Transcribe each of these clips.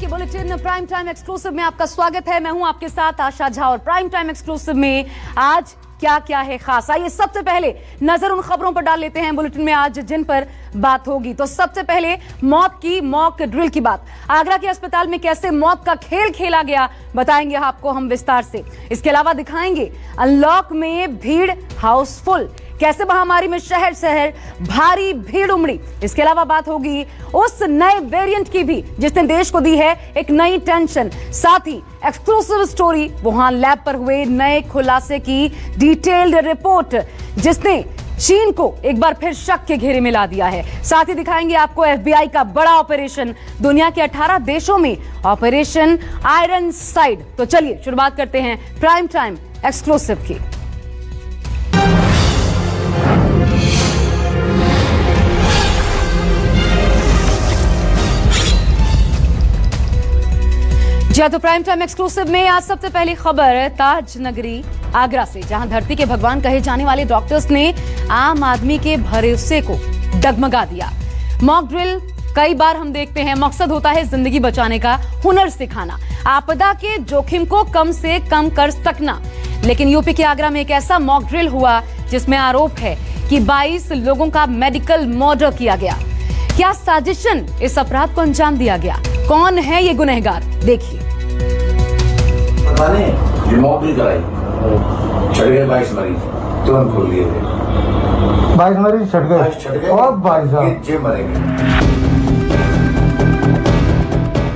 के bulletin prime time exclusive में आपका स्वागत है। मैं हूं आपके साथ आशा झा और प्राइम टाइम एक्सक्लूसिव में आज क्या क्या है खास, आइए सबसे पहले नजर उन खबरों पर डाल लेते हैं बुलेटिन में आज जिन पर बात होगी। तो सबसे पहले मौत की मॉक ड्रिल की बात। आगरा के अस्पताल में कैसे मौत का खेल खेला गया बताएंगे आपको हम विस्तार से। इसके अलावा दिखाएंगे अनलॉक में भीड़ हाउसफुल, कैसे महामारी में शहर शहर भारी भीड़ उमड़ी। इसके अलावा बात होगी उस नए वेरिएंट की भी जिसने देश को दी है एक नई टेंशन। साथ ही एक्सक्लूसिव स्टोरी वहां लैब पर हुए नए खुलासे की डिटेल्ड रिपोर्ट जिसने चीन को एक बार फिर शक के घेरे में ला दिया है। साथ ही दिखाएंगे आपको एफबीआई का बड़ा ऑपरेशन, दुनिया के 18 देशों में ऑपरेशन आयरन साइड। तो चलिए शुरुआत करते हैं प्राइम टाइम एक्सक्लूसिव की। तो प्राइम टाइम एक्सक्लूसिव में आज सबसे पहली खबर ताज नगरी आगरा से, जहां धरती के भगवान कहे जाने वाले डॉक्टर्स ने आम आदमी के भरोसे को डगमगा दिया। मॉक ड्रिल कई बार हम देखते हैं, मकसद होता है जिंदगी बचाने का, हुनर सिखाना, आपदा के जोखिम को कम से कम कर सकना। लेकिन यूपी के आगरा में एक ऐसा मॉक ड्रिल हुआ जिसमें आरोप है कि 22 लोगों का मेडिकल मर्डर किया गया। क्या साजिशन इस अपराध को अंजाम दिया गया? कौन है ये गुनहगार, देखिए। ये मॉक ड्रिल कराई, छट गए 22 मरीज, तुरंत खोल दिए थे। 22 मरीज छट गए और 22 मरेंगे।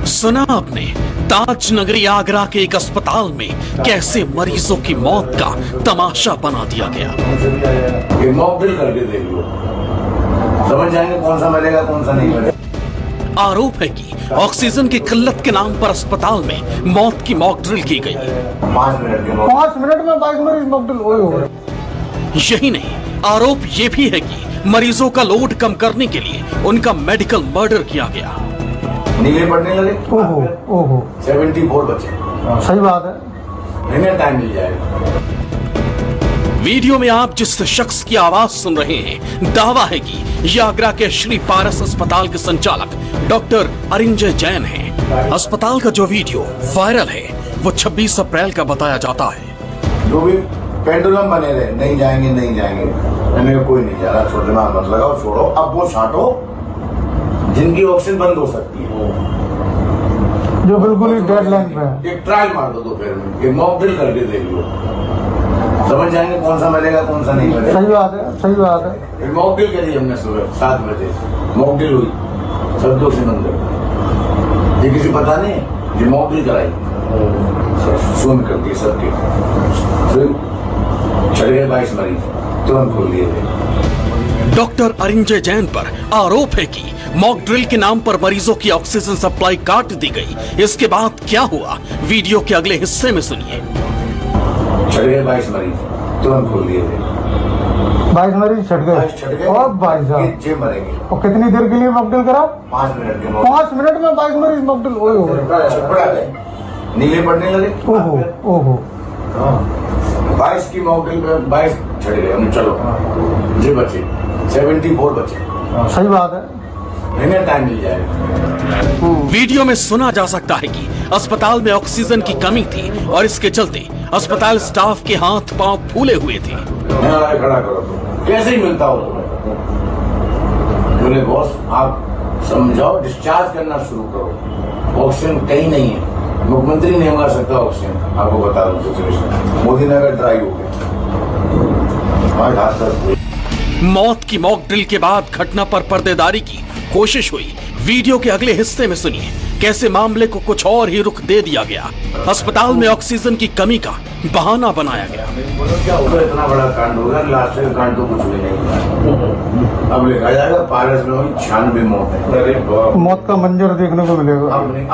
सुना आपने, ताज नगरी आगरा के एक अस्पताल में कैसे मरीजों की मौत का तमाशा बना दिया गया। ये मॉक ड्रिल करके देख लो, समझ जाएंगे कौन सा मरेगा कौन सा नहीं मरेगा। आरोप है कि ऑक्सीजन की किल्लत के नाम पर अस्पताल में मौत की मॉक ड्रिल की गई। 5 मिनट में 22 मरीज मॉक ड्रिल हो रहे। यही नहीं, आरोप ये भी है कि मरीजों का लोड कम करने के लिए उनका मेडिकल मर्डर किया गया। नीले पड़ने लगे, ओहो 74 बचे। सही बात है, इन्हें टाइम मिल जाएगा। वीडियो में आप जिस शख्स की आवाज सुन रहे हैं, दावा है कि यह आगरा के श्री पारस अस्पताल के संचालक डॉक्टर अरिंजय जैन हैं। अस्पताल का जो वीडियो वायरल है वो 26 अप्रैल का बताया जाता है। जो भी पेंडुलम बने रहे, नहीं जाएंगे नहीं जाएंगे, मैंने कोई नहीं जा रहा, छोड़ना मत लगाओ, छोड़ो। अब वो छांटो जिनकी ऑक्सीजन बंद हो सकती है, जो बिल्कुल ही डेडलाइन पे है। एक ट्रायल मार दो दोपहर में, एक मॉक ड्रिल करके देख लो, समझ जाएंगे कौन सा मरेगा कौन सा नहीं मरेगा। सही बात है, सही बात है। मॉक ड्रिल करी हमने सुबह 7 बजे, मॉक ड्रिल हुई सब से मंदिर। ये किसी पता नहीं, ये मॉक ड्रिल कराई सुन करके सबके, फिर छट गए 22 मरीज, तुरंत खोल दिए थे। डॉक्टर अरिंजय जैन पर आरोप है कि मॉक ड्रिल के नाम पर मरीजों की ऑक्सीजन सप्लाई काट दी गई। इसके बाद क्या हुआ, वीडियो के अगले हिस्से में सुनिए। छट गए 22 मरीज, तुरंत खोल दिए थे। 22 मरीज छट गए और 22 मरेंगे। और कितनी देर के लिए मॉक ड्रिल करा? 5 मिनट के। 5 मिनट में 22 मरीज मॉक ड्रिल हो गए। नीले पड़ने लगे, ओहो 22 की मॉक ड्रिल में 22 छट गए। हमने चलो जी बचे, 74 बचे। सही बात है, इन्हें टाइम मिल जाएगा। वीडियो में सुना जा सकता है कि अस्पताल में ऑक्सीजन की कमी थी और इसके चलते अस्पताल स्टाफ के हाथ पांव फूले हुए थे। खड़ा करो, कैसे ही मिलता हो तुम्हें? बोले बॉस आप समझाओ, डिस्चार्ज करना शुरू करो, ऑक्सीजन कहीं नहीं है, मुख्यमंत्री नहीं मंगा सकता ऑक्सीजन। आपको बता दूं सिचुएशन, मोदी नगर ड्राई हो गया। मौत की मॉक ड्रिल के बाद घटना पर पर्देदारी की कोशिश हुई। वीडियो के अगले हिस्से में सुनिए कैसे मामले को कुछ और ही रुख दे दिया गया। अस्पताल में ऑक्सीजन की कमी का बहाना बनाया गया। क्या होगा, इतना बड़ा कांड होगा, लास्ट का कांड तो कुछ भी नहीं। अब लिखा जाएगा पारस में 96 मौत है। मौत का मंजर देखने को मिलेगा।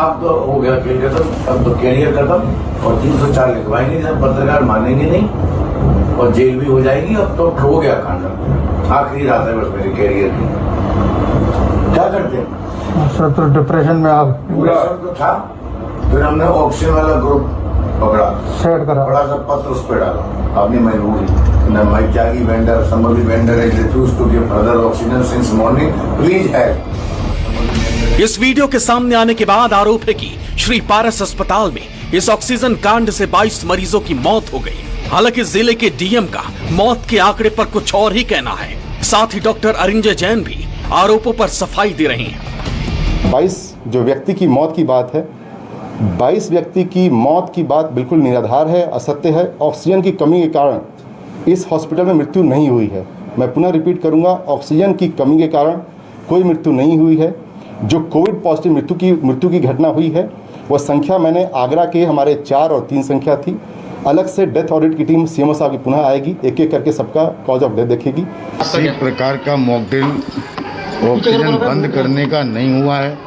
अब तो हो गया खेल खत्म, अब तो कैरियर खत्म और 304 लिखवाएंगे, जब पत्रकार मानेंगे नहीं और जेल भी हो जाएगी। अब तो हो गया कांड, आखिरी रात है बस मेरे कैरियर की। क्या करते हैं सर, तो डिप्रेशन में आप तो था। फिर हमने ऑक्सीजन वाला ग्रुप पकड़ा, सेट करा, बड़ा सा पत्र उस पर डाला अपनी मजबूरी। न मैजागी vendor, somebody vendor has refused to give further oxygen since morning, please help। इस वीडियो के सामने आने के बाद आरोप है कि श्री पारस अस्पताल में इस ऑक्सीजन कांड से 22 मरीजों की मौत हो गई। हालांकि जिले के डीएम का मौत के आंकड़े पर कुछ और ही कहना है। साथ ही डॉक्टर अरिंजय जैन भी आरोपों पर सफाई दे रही हैं। 22 जो व्यक्ति की मौत की बात है, 22 व्यक्ति की मौत की बात बिल्कुल निराधार है, असत्य है। ऑक्सीजन की कमी के कारण इस हॉस्पिटल में मृत्यु नहीं हुई है। मैं पुनः रिपीट करूंगा, ऑक्सीजन की कमी के कारण कोई मृत्यु नहीं हुई है। जो कोविड पॉजिटिव मृत्यु की घटना हुई है वह संख्या मैंने आगरा के हमारे 4 और 3 संख्या थी। अलग से डेथ ऑडिट की टीम सीएमओ साहब की पुनः आएगी, एक एक करके सबका कॉज ऑफ डेथ देखेगी। किसी प्रकार का मॉकड्रिल ऑक्सीजन बंद करने का नहीं हुआ है।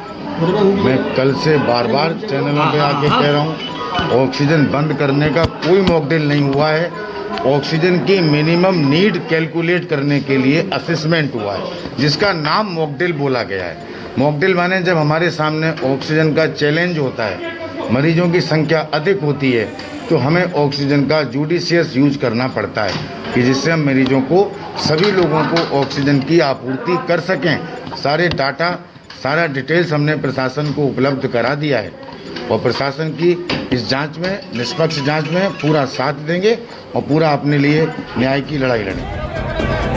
मैं कल से बार बार चैनलों पे आके कह रहा हूँ, ऑक्सीजन बंद करने का कोई मॉकड्रिल नहीं हुआ है। ऑक्सीजन की मिनिमम नीड कैलकुलेट करने के लिए असेसमेंट हुआ है, जिसका नाम मॉकड्रिल बोला गया है। मॉकड्रिल माने जब हमारे सामने ऑक्सीजन का चैलेंज होता है, मरीजों की संख्या अधिक होती है, तो हमें ऑक्सीजन का जुडिशियस यूज करना पड़ता है कि जिससे हम मरीजों को, सभी लोगों को ऑक्सीजन की आपूर्ति कर सकें। सारे डाटा, सारा डिटेल्स हमने प्रशासन को उपलब्ध करा दिया है और प्रशासन की इस जांच में, निष्पक्ष जांच में पूरा साथ देंगे और पूरा अपने लिए न्याय की लड़ाई लड़ेंगे।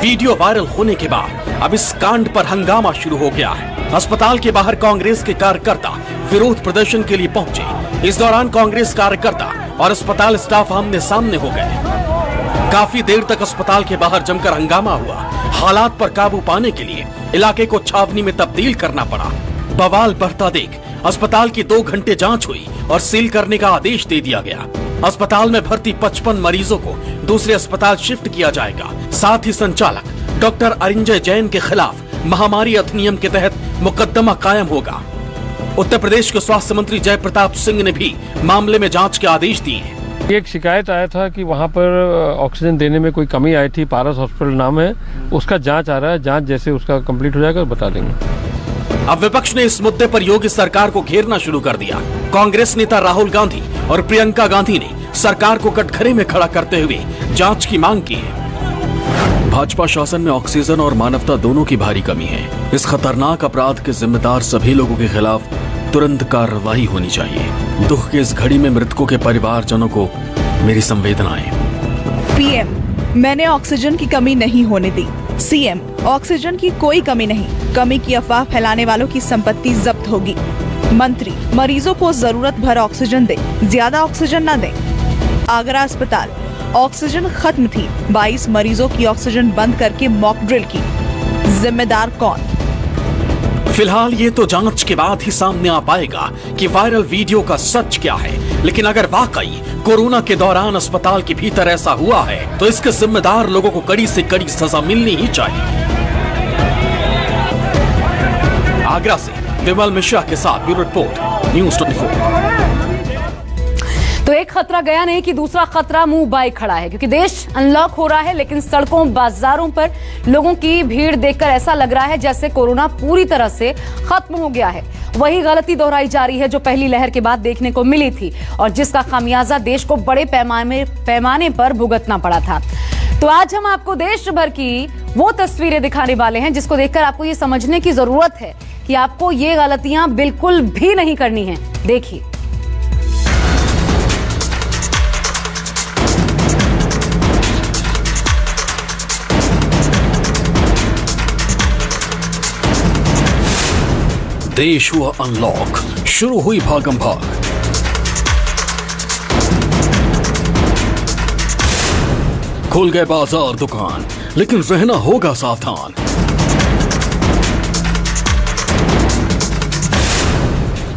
वीडियो वायरल होने के बाद अब इस कांड पर हंगामा शुरू हो गया है। अस्पताल के बाहर कांग्रेस के कार्यकर्ता विरोध प्रदर्शन के लिए पहुंचे। इस दौरान कांग्रेस कार्यकर्ता और अस्पताल स्टाफ आमने सामने हो गए। काफी देर तक अस्पताल के बाहर जमकर हंगामा हुआ। हालात पर काबू पाने के लिए इलाके को छावनी में तब्दील करना पड़ा। बवाल बढ़ता देख अस्पताल की 2 घंटे जांच हुई और सील करने का आदेश दे दिया गया। अस्पताल में भर्ती 55 मरीजों को दूसरे अस्पताल शिफ्ट किया जाएगा। साथ ही संचालक डॉक्टर अरिंजय जैन के खिलाफ महामारी अधिनियम के तहत मुकदमा कायम होगा। उत्तर प्रदेश के स्वास्थ्य मंत्री जय प्रताप सिंह ने भी मामले में जांच के आदेश दिए हैं। एक शिकायत आया था कि वहां पर ऑक्सीजन देने में कोई कमी आई थी, पारस हॉस्पिटल नाम है, उसका जांच आ रहा है। जांच जैसे उसका कंप्लीट हो जाएगा बता देंगे। अब विपक्ष ने इस मुद्दे पर योगी सरकार को घेरना शुरू कर दिया। कांग्रेस नेता राहुल गांधी और प्रियंका गांधी ने सरकार को कटघरे में खड़ा करते हुए जांच की मांग की है। भाजपा शासन में ऑक्सीजन और मानवता दोनों की भारी कमी है। इस खतरनाक अपराध के जिम्मेदार सभी लोगों के खिलाफ तुरंत कार्रवाई होनी चाहिए। दुख की इस घड़ी में मृतकों के परिवारजनों को मेरी संवेदनाएं। पीएम, मैंने ऑक्सीजन की कमी नहीं होने दी। सीएम, ऑक्सीजन की कोई कमी नहीं, कमी की अफवाह फैलाने वालों की संपत्ति जब्त होगी। मंत्री, मरीजों को जरूरत भर ऑक्सीजन दे, ज्यादा ऑक्सीजन न दे। आगरा अस्पताल, ऑक्सीजन खत्म थी, 22 मरीजों की ऑक्सीजन बंद करके मॉक ड्रिल की, जिम्मेदार कौन? फिलहाल ये तो जांच के बाद ही सामने आ पाएगा कि वायरल वीडियो का सच क्या है। लेकिन अगर वाकई कोरोना के दौरान अस्पताल के भीतर ऐसा हुआ है तो इसके जिम्मेदार लोगों को कड़ी से कड़ी सजा मिलनी ही चाहिए। आगरा से विमल मिश्रा के साथ ब्यूरो रिपोर्ट, न्यूज़ 24। तो एक खतरा गया नहीं कि दूसरा खतरा मुंह बाई खड़ा है, क्योंकि देश अनलॉक हो रहा है, लेकिन सड़कों बाजारों पर लोगों की भीड़ देखकर ऐसा लग रहा है जैसे कोरोना पूरी तरह से खत्म हो गया है। वही गलती दोहराई जा रही है जो पहली लहर के बाद देखने को मिली थी और जिसका खामियाजा देश को बड़े पैमाने पर भुगतना पड़ा था। तो आज हम आपको देश भर की वो तस्वीरें दिखाने वाले हैं जिसको देखकर आपको ये समझने की जरूरत है कि आपको ये गलतियां बिल्कुल भी नहीं करनी है। देखिए। देश हुआ अनलॉक, शुरू हुई भागम भाग। खुल गए बाजार दुकान, लेकिन रहना होगा सावधान।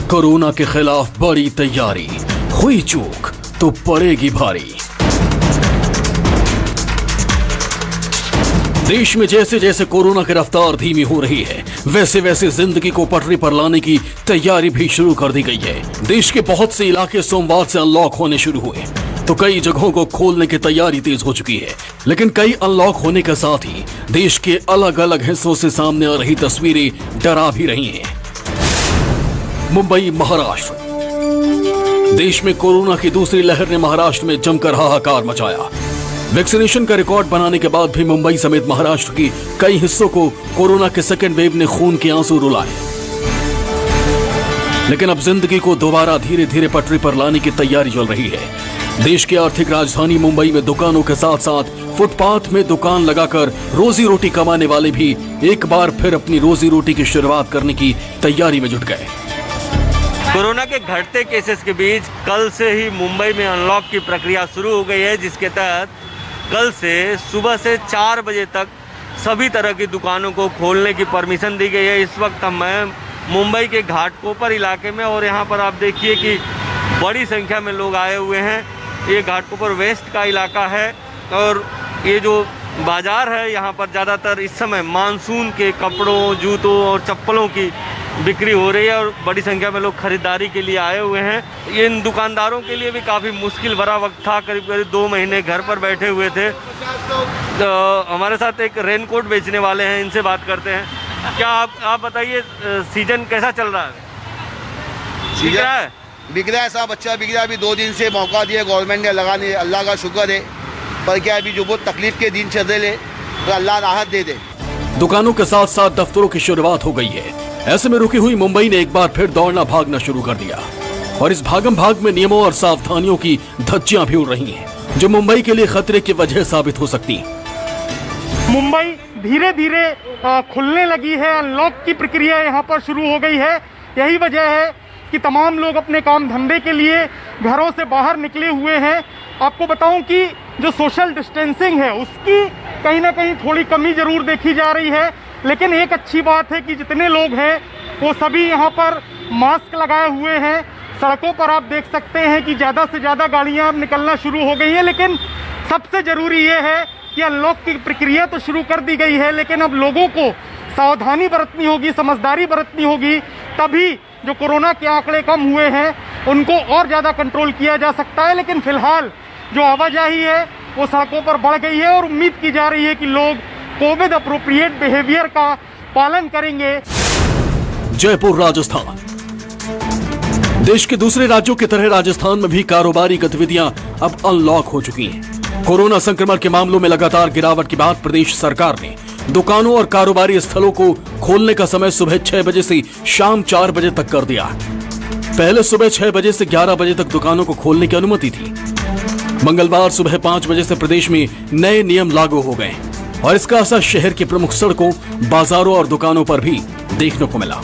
कोरोना के खिलाफ बड़ी तैयारी, हुई चूक तो पड़ेगी भारी। देश में जैसे जैसे कोरोना की रफ्तार धीमी हो रही है, वैसे वैसे जिंदगी को पटरी पर लाने की तैयारी भी शुरू कर दी गई है। देश के बहुत से इलाके सोमवार से अनलॉक होने शुरू हुए, तो कई जगहों को खोलने की तैयारी तेज हो चुकी है। लेकिन कई अनलॉक होने के साथ ही देश के अलग अलग हिस्सों से सामने आ रही तस्वीरें डरा भी रही हैं। मुंबई, महाराष्ट्र। देश में कोरोना की दूसरी लहर ने महाराष्ट्र में जमकर हाहाकार मचाया। वैक्सीनेशन का रिकॉर्ड बनाने के बाद भी मुंबई समेत महाराष्ट्र की कई हिस्सों को कोरोना के सेकेंड वेव ने खून के आंसू रुलाए। लेकिन अब जिंदगी को दोबारा धीरे धीरे पटरी पर लाने की तैयारी चल रही है। देश की आर्थिक राजधानी मुंबई में दुकानों के साथ साथ फुटपाथ में दुकान लगाकर रोजी रोटी कमाने वाले भी एक बार फिर अपनी रोजी रोटी की शुरुआत करने की तैयारी में जुट गए। कोरोना के घटते केसेस के बीच कल से ही मुंबई में अनलॉक की प्रक्रिया शुरू हो गई है, जिसके तहत कल से सुबह से 4 बजे तक सभी तरह की दुकानों को खोलने की परमिशन दी गई है। इस वक्त मैं मुंबई के घाटकोपर इलाके में, और यहाँ पर आप देखिए कि बड़ी संख्या में लोग आए हुए हैं। ये घाटकोपर वेस्ट का इलाका है और ये जो बाज़ार है यहाँ पर ज़्यादातर इस समय मानसून के कपड़ों, जूतों और चप्पलों की बिक्री हो रही है और बड़ी संख्या में लोग खरीदारी के लिए आए हुए हैं। इन दुकानदारों के लिए भी काफ़ी मुश्किल भरा वक्त था, करीब करीब 2 महीने घर पर बैठे हुए थे। तो हमारे साथ एक रेनकोट बेचने वाले हैं, इनसे बात करते हैं। क्या आप बताइए, सीजन कैसा चल रहा है? बिक रहा है? बिक रहा है, सब अच्छा बिक रहा है। अभी 2 दिन से मौका दिया गवर्नमेंट ने, लगाने अल्लाह का शुक्र है। पर क्या अभी जो बहुत तकलीफ के दिन चल रहे, तो अल्लाह राहत दे दे। दुकानों के साथ साथ दफ्तरों की शुरुआत हो गई है। ऐसे में रुकी हुई मुंबई ने एक बार फिर दौड़ना भागना शुरू कर दिया और इस भागम भाग में नियमों और सावधानियों की धज्जियां भी उड़ रही हैं, जो मुंबई के लिए खतरे की वजह साबित हो सकती हैं। मुंबई धीरे धीरे खुलने लगी है, अनलॉक की प्रक्रिया यहाँ पर शुरू हो गई है। यही वजह है कि तमाम लोग अपने काम धंधे के लिए घरों से बाहर निकले हुए हैं। आपको बताऊं कि जो सोशल डिस्टेंसिंग है उसकी कहीं ना कहीं थोड़ी कमी जरूर देखी जा रही है, लेकिन एक अच्छी बात है कि जितने लोग हैं वो सभी यहाँ पर मास्क लगाए हुए हैं। सड़कों पर आप देख सकते हैं कि ज़्यादा से ज़्यादा गाड़ियाँ अब निकलना शुरू हो गई हैं, लेकिन सबसे ज़रूरी ये है कि अनलॉक की प्रक्रिया तो शुरू कर दी गई है, लेकिन अब लोगों को सावधानी बरतनी होगी, समझदारी बरतनी होगी, तभी जो कोरोना के आंकड़े कम हुए हैं उनको और ज़्यादा कंट्रोल किया जा सकता है। लेकिन फिलहाल जो आवाजाही है वो सड़कों पर बढ़ गई है और उम्मीद की जा रही है कि लोग कोविड अप्रोप्रिएट बिहेवियर का पालन करेंगे। जयपुर, राजस्थान। देश के दूसरे राज्यों की तरह राजस्थान में भी कारोबारी गतिविधियां अब अनलॉक हो चुकी हैं। कोरोना संक्रमण के मामलों में लगातार गिरावट के बाद प्रदेश सरकार ने दुकानों और कारोबारी स्थलों को खोलने का समय सुबह 6 बजे से शाम 4 बजे तक कर दिया। पहले सुबह 6 बजे से 11 बजे तक दुकानों को खोलने की अनुमति थी। मंगलवार सुबह 5 बजे से प्रदेश में नए नियम लागू हो गए और इसका असर शहर की प्रमुख सड़कों, बाजारों और दुकानों पर भी देखने को मिला।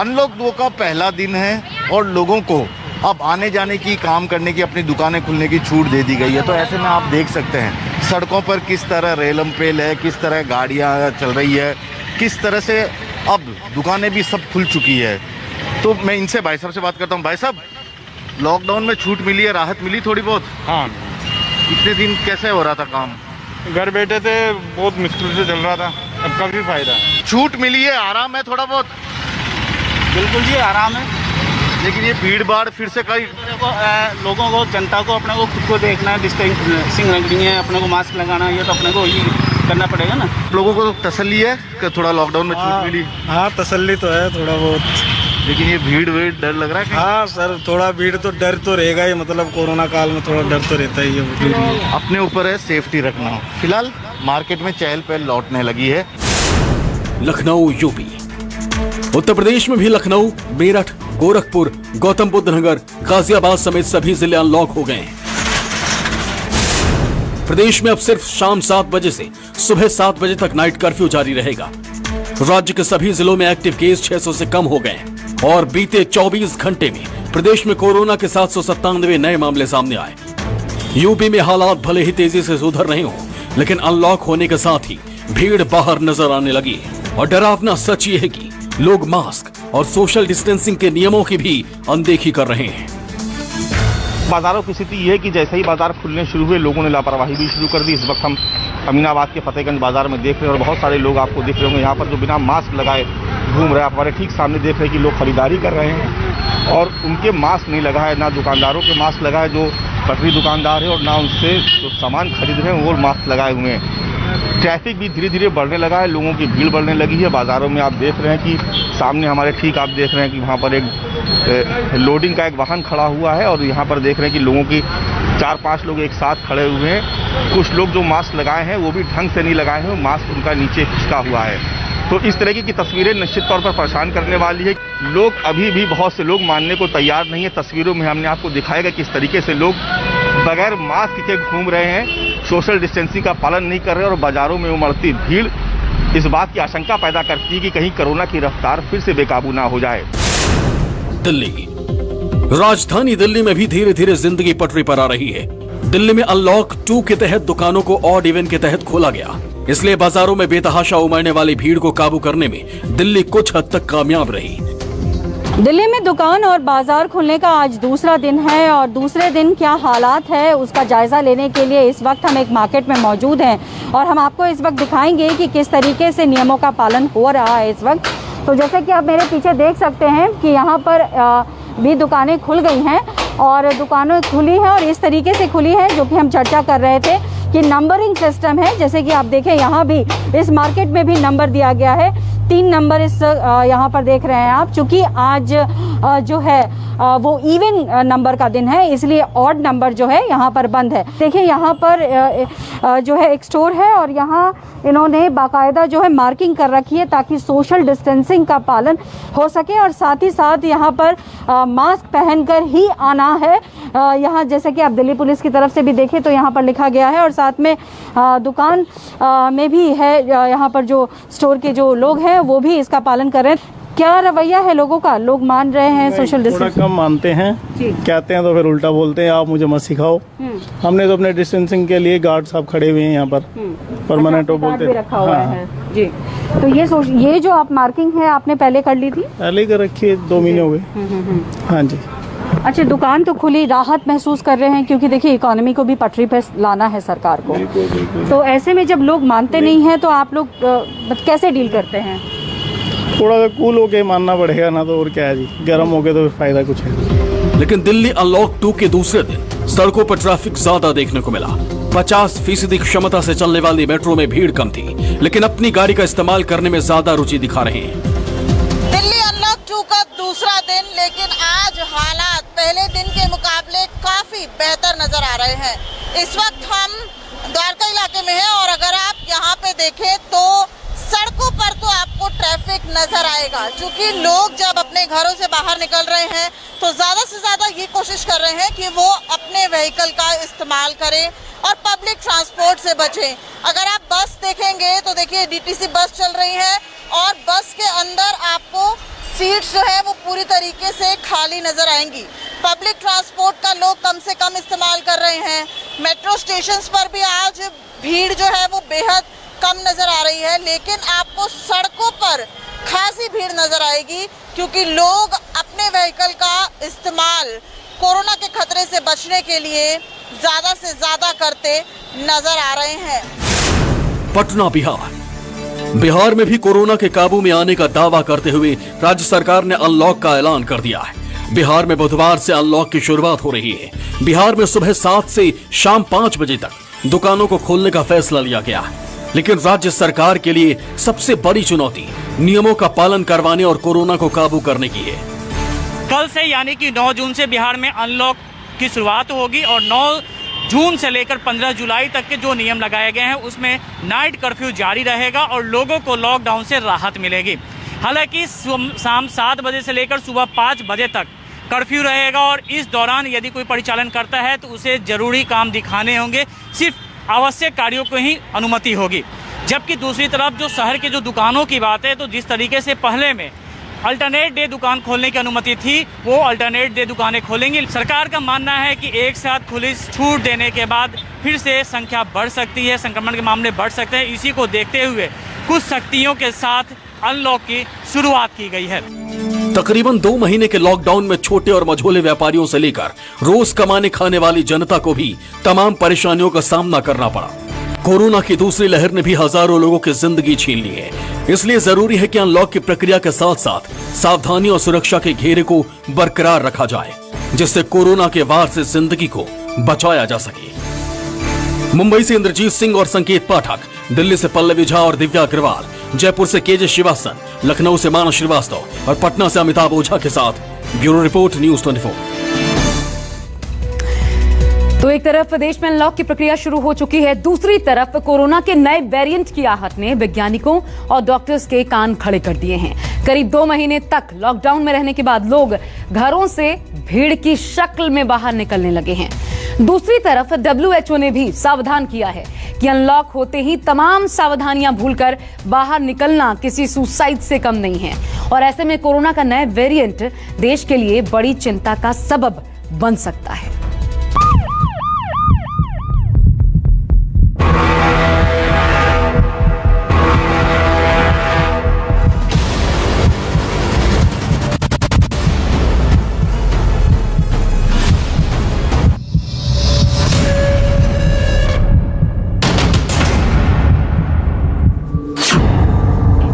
अनलॉक 2 का पहला दिन है और लोगों को अब आने जाने की, काम करने की, अपनी दुकानें खुलने की छूट दे दी गई है। तो ऐसे में आप देख सकते हैं सड़कों पर किस तरह रेलम पेल है, किस तरह गाड़ियां चल रही है, किस तरह से अब दुकानें भी सब खुल चुकी है। तो मैं इनसे भाई साहब से बात करता हूँ। भाई साहब, लॉकडाउन में छूट मिली है, राहत मिली थोड़ी बहुत? हाँ। इतने दिन कैसे हो रहा था काम? घर बैठे थे, बहुत मुश्किल से चल रहा था, अब काफ़ी फायदा है। छूट मिली है, आराम है थोड़ा बहुत? बिल्कुल जी, आराम है। लेकिन ये भीड़ भाड़ फिर से कई लोगों को, जनता को अपने को खुद को देखना है, डिस्टेंसिंग रखनी है, अपने को मास्क लगाना है, ये तो अपने को ही करना पड़ेगा ना। लोगों को तसल्ली है कि थोड़ा लॉकडाउन में छूट मिली? हाँ, तसल्ली तो है थोड़ा बहुत। लेकिन ये भीड़ डर लग रहा है? हाँ सर, थोड़ा भीड़ तो डर तो रहेगा ही, मतलब कोरोना काल में थोड़ा डर तो रहता ही है। अपने ऊपर है सेफ्टी रखना। फिलहाल मार्केट में चहल पहल लौटने लगी है। लखनऊ, यूपी। उत्तर प्रदेश में भी लखनऊ, मेरठ, गोरखपुर, गौतम बुद्ध नगर, गाजियाबाद समेत सभी जिले अनलॉक हो गए हैं। प्रदेश में अब सिर्फ शाम 7 बजे से सुबह 7 बजे तक नाइट कर्फ्यू जारी रहेगा। राज्य के सभी जिलों में एक्टिव केस 600 से कम हो गए हैं और बीते 24 घंटे में प्रदेश में कोरोना के 797 नए मामले सामने आए। यूपी में हालात भले ही तेजी से सुधर रहे हों, लेकिन अनलॉक होने के साथ ही भीड़ बाहर नजर आने लगी है और डरावना सच ये है कि लोग मास्क और सोशल डिस्टेंसिंग के नियमों की भी अनदेखी कर रहे हैं। बाजारों की स्थिति ये है कि जैसे ही बाजार खुलने शुरू हुए, लोगों ने लापरवाही भी शुरू कर दी। इस वक्त हम अमीनाबाद के फतेहगंज बाजार में देख रहे हैं और बहुत सारे लोग आपको दिख रहे होंगे यहाँ पर जो बिना मास्क लगाए घूम रहे हैं। हमारे ठीक सामने देख रहे हैं कि लोग खरीदारी कर रहे हैं और उनके मास्क नहीं लगा है, ना दुकानदारों के मास्क लगा है जो पटरी दुकानदार है, और ना उनसे जो सामान खरीद रहे हैं वो मास्क लगाए हुए हैं। ट्रैफिक भी धीरे धीरे बढ़ने लगा है, लोगों की भीड़ बढ़ने लगी है। बाजारों में आप देख रहे हैं कि सामने हमारे ठीक आप देख रहे हैं कि वहाँ पर एक लोडिंग का एक वाहन खड़ा हुआ है और यहाँ पर देख रहे हैं कि लोगों की 4-5 लोग एक साथ खड़े हुए हैं। कुछ लोग जो मास्क लगाए हैं वो भी ढंग से नहीं लगाए हैं, मास्क उनका नीचे खिसका हुआ है। तो इस तरह की तस्वीरें निश्चित तौर पर परेशान करने वाली है। लोग अभी भी बहुत से लोग मानने को तैयार नहीं है। तस्वीरों में हमने आपको दिखाया कि किस तरीके से लोग बगैर मास्क के घूम रहे हैं, सोशल डिस्टेंसिंग का पालन नहीं कर रहे और बाजारों में उमड़ती भीड़ इस बात की आशंका पैदा करती है कि कहीं कोरोना की रफ्तार फिर से बेकाबू ना हो जाए। दिल्ली, राजधानी दिल्ली में भी धीरे धीरे जिंदगी पटरी पर आ रही है। दिल्ली में अनलॉक 2 के तहत दुकानों को ऑड इवन के तहत खोला गया, इसलिए बाजारों में बेतहाशा उमड़ने वाली भीड़ को काबू करने में दिल्ली कुछ हद तक कामयाब रही। दिल्ली में दुकान और बाजार खुलने का आज दूसरा दिन है और दूसरे दिन क्या हालात है उसका जायजा लेने के लिए इस वक्त हम एक मार्केट में मौजूद हैं और हम आपको इस वक्त दिखाएंगे कि किस तरीके से नियमों का पालन हो रहा है इस वक्त। तो जैसे कि आप मेरे पीछे देख सकते हैं कि यहाँ पर भी दुकानें खुल गई हैं और दुकानें खुली हैं और इस तरीके से खुली है जो कि हम चर्चा कर रहे थे कि नंबरिंग सिस्टम है। जैसे कि आप देखें यहाँ भी इस मार्केट में भी नंबर दिया गया है, 3 नंबर इस यहाँ पर देख रहे हैं आप। चूँकि आज जो है वो इवन नंबर का दिन है इसलिए ऑड नंबर जो है यहाँ पर बंद है। देखिए यहाँ पर जो है एक स्टोर है और यहाँ इन्होंने बाकायदा जो है मार्किंग कर रखी है ताकि सोशल डिस्टेंसिंग का पालन हो सके और साथ ही साथ यहाँ पर मास्क पहनकर ही आना है। यहाँ जैसे कि आप दिल्ली पुलिस की तरफ से भी देखें तो यहाँ पर लिखा गया है और साथ में दुकान में भी है, यहाँ पर जो स्टोर के जो लोग हैं वो भी इसका पालन कर रहे हैं। क्या रवैया है लोगों का? लोग मान रहे हैं सोशल डिस्टेंसिंग? थोड़ा कम मानते हैं, कहते हैं तो फिर उल्टा बोलते हैं, आप मुझे मत सिखाओ। हमने तो अपने डिस्टेंसिंग के लिए गार्ड साहब खड़े हुए हैं यहाँ पर परमानेंट, बोलते भी रखा हुआ है जी। तो ये जो आप मार्किंग है आपने पहले कर ली थी? पहले कर रखी है, 2 महीने हो गए। हाँ जी। अच्छा, दुकान तो खुली, राहत महसूस कर रहे हैं क्योंकि देखिए इकोनॉमी को भी पटरी पे लाना है सरकार को। तो ऐसे में जब लोग मानते नहीं हैं तो आप लोग कैसे डील करते हैं? थोड़ा सा कूल होके मानना पड़ेगा ना, तो और क्या है जी, गर्म हो गए तो फायदा कुछ है। लेकिन दिल्ली अनलॉक 2 के दूसरे दिन सड़कों पर ट्रैफिक ज्यादा देखने को मिला। 50% क्षमता से चलने वाली मेट्रो में भीड़ कम थी, लेकिन अपनी गाड़ी का इस्तेमाल करने में ज्यादा रुचि दिखा रहे हैं। दिल्ली अनलॉक 2 का दूसरा दिन, लेकिन आज हालात पहले दिन के मुकाबले काफी बेहतर नजर आ रहे हैं। इस वक्त हम द्वारका इलाके में हैं और अगर आप यहाँ पे देखें तो सड़कों पर तो आपको ट्रैफिक नजर आएगा, क्योंकि लोग जब अपने घरों से बाहर निकल रहे हैं तो ज्यादा से ज्यादा ये कोशिश कर रहे हैं कि वो अपने व्हीकल का इस्तेमाल करें और पब्लिक ट्रांसपोर्ट से बचें। अगर आप बस देखेंगे तो देखिए डीटीसी बस चल रही है और बस के अंदर आपको सीट्स जो है वो पूरी तरीके से खाली नजर आएंगी। पब्लिक ट्रांसपोर्ट का लोग कम से कम इस्तेमाल कर रहे हैं। मेट्रो स्टेशंस पर भी आज भीड़ जो है वो बेहद कम नजर आ रही है, लेकिन आपको सड़कों पर खासी भीड़ नजर आएगी क्योंकि लोग अपने व्हीकल का इस्तेमाल कोरोना के खतरे से बचने के लिए ज्यादा से ज्यादा करते नजर आ रहे हैं। पटना, बिहार में भी कोरोना के काबू में आने का दावा करते हुए राज्य सरकार ने अनलॉक का ऐलान कर दिया है। बिहार में बुधवार से अनलॉक की शुरुआत हो रही है। बिहार में सुबह 7 से शाम 5 बजे तक दुकानों को खोलने का फैसला लिया गया है, लेकिन राज्य सरकार के लिए सबसे बड़ी चुनौती नियमों का पालन करवाने और कोरोना को काबू करने की है। कल से यानी कि 9 जून से बिहार में अनलॉक की शुरुआत होगी और 9 जून से लेकर 15 जुलाई तक के जो नियम लगाए गए हैं उसमें नाइट कर्फ्यू जारी रहेगा और लोगों को लॉकडाउन से राहत मिलेगी। हालांकि शाम 7 बजे से लेकर सुबह 5 बजे तक कर्फ्यू रहेगा और इस दौरान यदि कोई परिचालन करता है तो उसे जरूरी काम दिखाने होंगे, सिर्फ आवश्यक कार्यों को ही अनुमति होगी। जबकि दूसरी तरफ जो शहर के जो दुकानों की बात है तो जिस तरीके से पहले में अल्टरनेट डे दुकान खोलने की अनुमति थी वो अल्टरनेट डे दुकानें खोलेंगी। सरकार का मानना है कि एक साथ खुली छूट देने के बाद फिर से संख्या बढ़ सकती है, संक्रमण के मामले बढ़ सकते हैं। इसी को देखते हुए कुछ सख्तियों के साथ अनलॉक की शुरुआत की गई है। तकरीबन 2 महीने के लॉकडाउन में छोटे और मझोले व्यापारियों से लेकर रोज कमाने खाने वाली जनता को भी तमाम परेशानियों का सामना करना पड़ा। कोरोना की दूसरी लहर ने भी हजारों लोगों की जिंदगी छीन ली है, इसलिए जरूरी है कि अनलॉक की प्रक्रिया के साथ साथ सावधानी और सुरक्षा के घेरे को बरकरार रखा जाए, जिससे कोरोना के वार से जिंदगी को बचाया जा सके। मुंबई से इंद्रजीत सिंह और संकेत पाठक, दिल्ली से पल्लवी झा और दिव्या अग्रवाल, जयपुर से केजे श्रीवास्तव, लखनऊ से मानस श्रीवास्तव और पटना से अमिताभ ओझा के साथ ब्यूरो रिपोर्ट न्यूज़ 24। तो तो एक तरफ देश में अनलॉक की प्रक्रिया शुरू हो चुकी है, दूसरी तरफ कोरोना के नए वेरिएंट की आहट ने वैज्ञानिकों और डॉक्टर्स के कान खड़े कर दिए हैं। करीब 2 महीने तक लॉकडाउन में रहने के बाद लोग घरों से भीड़ की शक्ल में बाहर निकलने लगे हैं। दूसरी तरफ WHO ने भी सावधान किया है कि अनलॉक होते ही तमाम सावधानियां भूलकर बाहर निकलना किसी सुसाइड से कम नहीं है। और ऐसे में कोरोना का नया वेरिएंट देश के लिए बड़ी चिंता का सबब बन सकता है।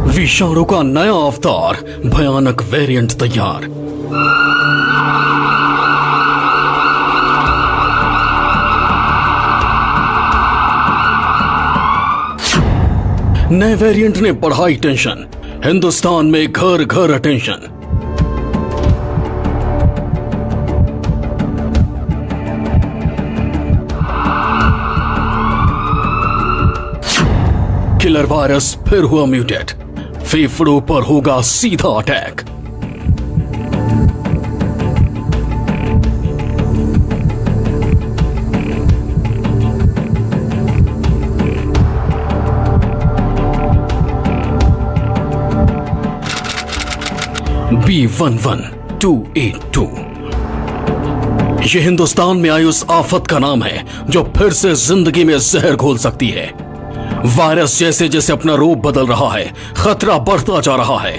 विषाणु का नया अवतार, भयानक वेरिएंट तैयार। नए वेरिएंट ने बढ़ाई टेंशन, हिंदुस्तान में घर घर अटेंशन। किलर वायरस फिर हुआ म्यूटेट, फेफड़ों पर होगा सीधा अटैक। B11282 ये हिंदुस्तान में आई उस आफत का नाम है जो फिर से जिंदगी में जहर घोल सकती है। वायरस जैसे जैसे अपना रूप बदल रहा है, खतरा बढ़ता जा रहा है।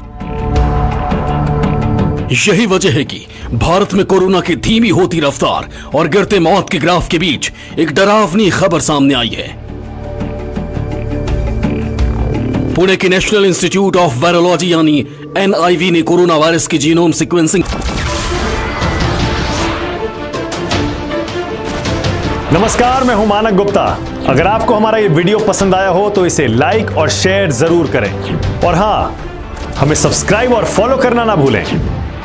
यही वजह है कि भारत में कोरोना की धीमी होती रफ्तार और गिरते मौत के ग्राफ के बीच एक डरावनी खबर सामने आई है। पुणे के नेशनल इंस्टीट्यूट ऑफ वायरोलॉजी यानी NIV ने कोरोना वायरस की जीनोम सीक्वेंसिंग। नमस्कार, मैं हूं मानक गुप्ता। अगर आपको हमारा ये वीडियो पसंद आया हो तो इसे लाइक और शेयर जरूर करें, और हां, हमें सब्सक्राइब और फॉलो करना ना भूलें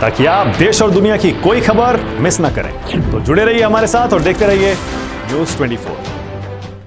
ताकि आप देश और दुनिया की कोई खबर मिस ना करें। तो जुड़े रहिए हमारे साथ और देखते रहिए न्यूज़ 24।